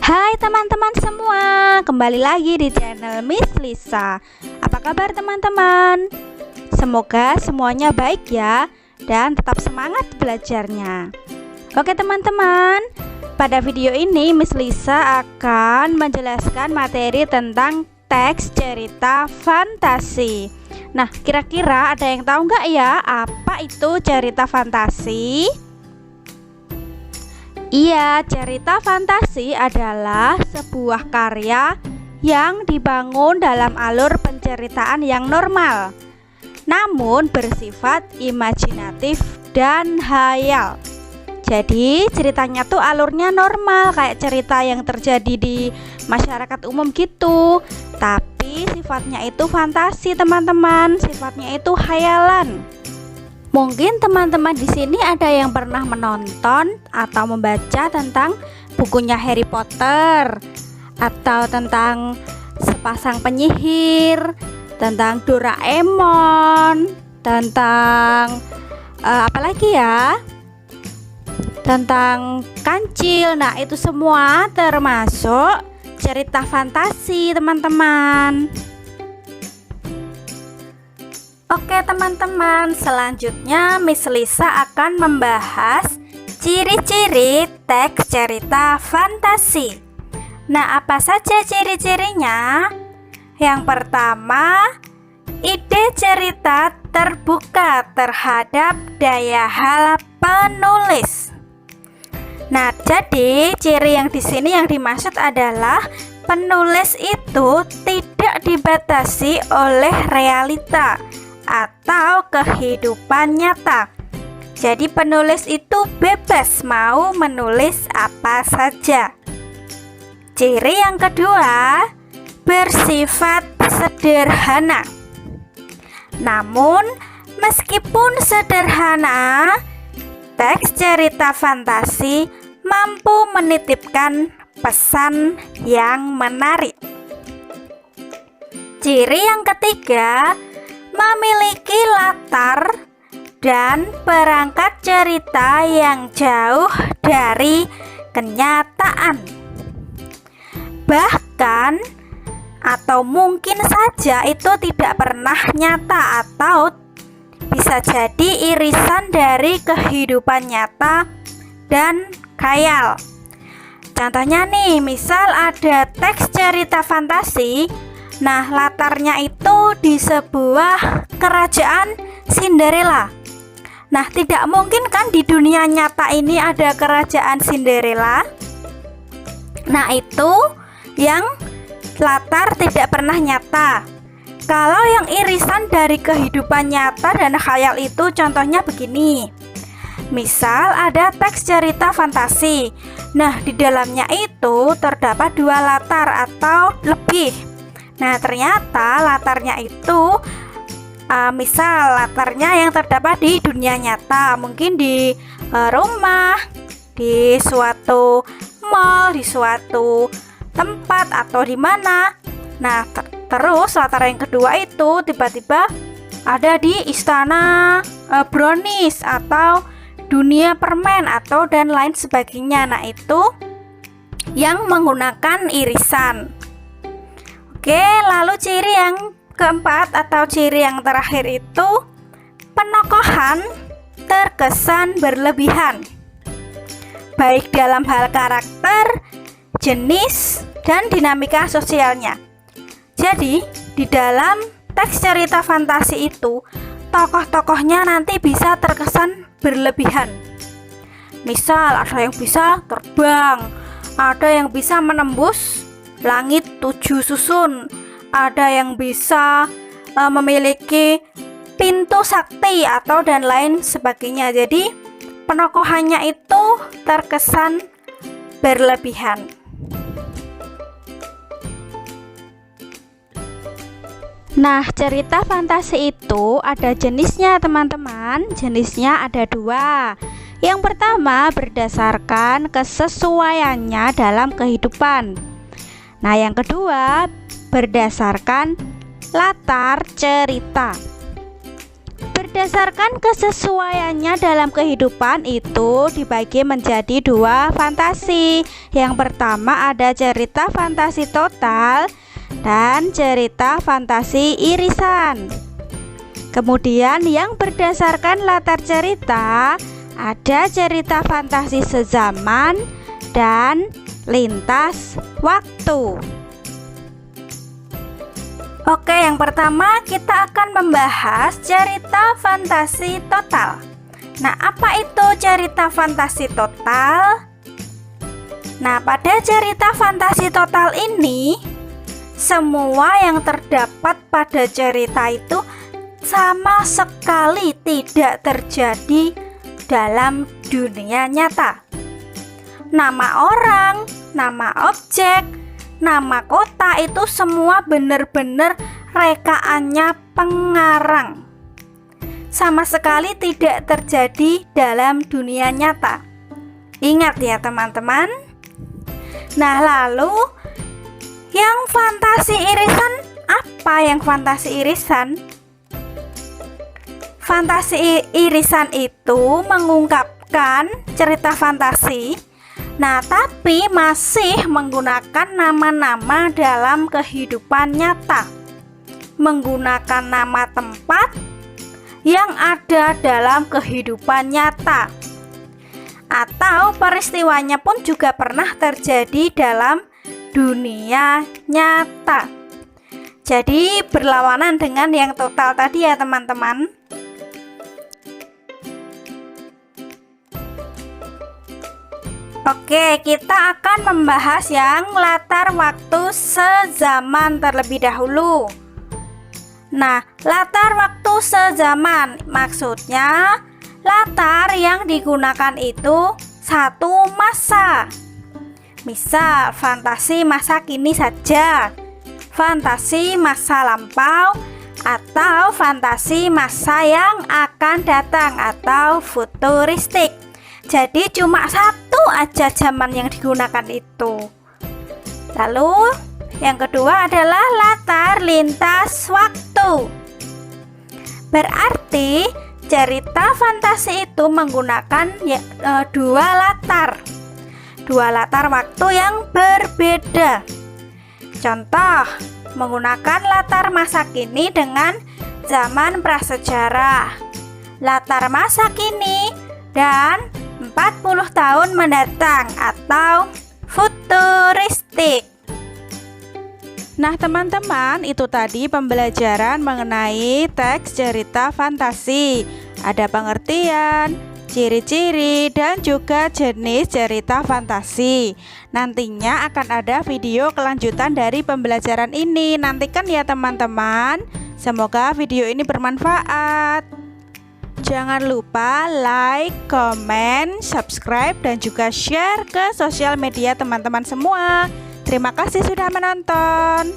Hai teman-teman semua, kembali lagi di channel Miss Lisa. Apa kabar teman-teman? Semoga semuanya baik ya, dan tetap semangat belajarnya. Oke teman-teman, pada video ini Miss Lisa akan menjelaskan materi tentang teks cerita fantasi. Nah, kira-kira ada yang tahu nggak ya apa itu cerita fantasi? Iya, cerita fantasi adalah sebuah karya yang dibangun dalam alur penceritaan yang normal, namun bersifat imajinatif dan hayal. Jadi ceritanya tuh alurnya normal kayak cerita yang terjadi di masyarakat umum gitu, tapi sifatnya itu fantasi teman-teman, sifatnya itu hayalan. Mungkin teman-teman di sini ada yang pernah menonton atau membaca tentang bukunya Harry Potter, atau tentang sepasang penyihir, tentang Doraemon, tentang apa lagi ya? Tentang kancil. Nah, itu semua termasuk cerita fantasi, teman-teman. Oke teman-teman, selanjutnya Miss Lisa akan membahas ciri-ciri teks cerita fantasi. Nah, apa saja ciri-cirinya? Yang pertama, ide cerita terbuka terhadap daya halu penulis. Nah, jadi ciri yang di sini yang dimaksud adalah penulis itu tidak dibatasi oleh realita atau kehidupan nyata. Jadi penulis itu bebas mau menulis apa saja. Ciri yang kedua, bersifat sederhana. Namun meskipun sederhana, teks cerita fantasi mampu menitipkan pesan yang menarik. Ciri yang ketiga, memiliki latar dan perangkat cerita yang jauh dari kenyataan. Bahkan atau mungkin saja itu tidak pernah nyata, atau bisa jadi irisan dari kehidupan nyata dan khayal. Contohnya nih, misal ada teks cerita fantasi. Nah, latarnya itu di sebuah kerajaan Cinderella. Nah, tidak mungkin kan di dunia nyata ini ada kerajaan Cinderella. Nah, itu yang latar tidak pernah nyata. Kalau yang irisan dari kehidupan nyata dan khayal itu contohnya begini. Misal ada teks cerita fantasi. Nah, di dalamnya itu terdapat dua latar atau lebih. Nah, ternyata latarnya itu misal latarnya yang terdapat di dunia nyata, mungkin di rumah, di suatu mall, di suatu tempat, atau di mana. Nah, terus latar yang kedua itu tiba-tiba ada di istana brownies atau dunia permen atau dan lain sebagainya. Nah, itu yang menggunakan irisan. Oke, lalu ciri yang keempat atau ciri yang terakhir itu penokohan terkesan berlebihan, baik dalam hal karakter, jenis, dan dinamika sosialnya. Jadi, di dalam teks cerita fantasi itu, tokoh-tokohnya nanti bisa terkesan berlebihan. Misal, ada yang bisa terbang, ada yang bisa menembus langit 7 susun, ada yang bisa memiliki pintu sakti atau dan lain sebagainya. Jadi penokohannya itu terkesan berlebihan. Nah, cerita fantasi itu ada jenisnya teman-teman. Jenisnya ada dua. Yang pertama, berdasarkan kesesuaiannya dalam kehidupan. Nah, yang kedua berdasarkan latar cerita. berdasarkan kesesuaiannya dalam kehidupan itu dibagi menjadi dua fantasi. Yang pertama ada cerita fantasi total dan cerita fantasi irisan. Kemudian yang berdasarkan latar cerita ada cerita fantasi sezaman dan lintas waktu. Oke, yang pertama kita akan membahas cerita fantasi total. Nah, apa itu cerita fantasi total? Nah, pada cerita fantasi total ini, semua yang terdapat pada cerita itu sama sekali tidak terjadi dalam dunia nyata. Nama orang, nama objek, nama kota itu semua benar-benar rekaannya pengarang. Sama sekali tidak terjadi dalam dunia nyata. Ingat ya teman-teman. Nah, lalu yang fantasi irisan, apa yang fantasi irisan? Fantasi irisan itu mengungkapkan cerita fantasi. Nah, tapi masih menggunakan nama-nama dalam kehidupan nyata, menggunakan nama tempat yang ada dalam kehidupan nyata, atau peristiwanya pun juga pernah terjadi dalam dunia nyata. Jadi berlawanan dengan yang total tadi ya teman-teman. Oke, kita akan membahas yang latar waktu sezaman terlebih dahulu. Nah, latar waktu sezaman maksudnya latar yang digunakan itu satu masa. Misal, fantasi masa kini saja, fantasi masa lampau, atau fantasi masa yang akan datang atau futuristik. Jadi cuma satu aja zaman yang digunakan itu. Lalu yang kedua adalah latar lintas waktu. Berarti cerita fantasi itu menggunakan dua latar waktu yang berbeda. Contoh, menggunakan latar masa kini dengan zaman prasejarah, latar masa kini dan 40 tahun mendatang atau futuristik. Nah teman-teman, itu tadi pembelajaran mengenai teks cerita fantasi. Ada pengertian, ciri-ciri, dan juga jenis cerita fantasi. Nantinya akan ada video kelanjutan dari pembelajaran ini. Nantikan ya teman-teman. Semoga video ini bermanfaat. Jangan lupa like, comment, subscribe, dan juga share ke sosial media teman-teman semua. Terima kasih sudah menonton.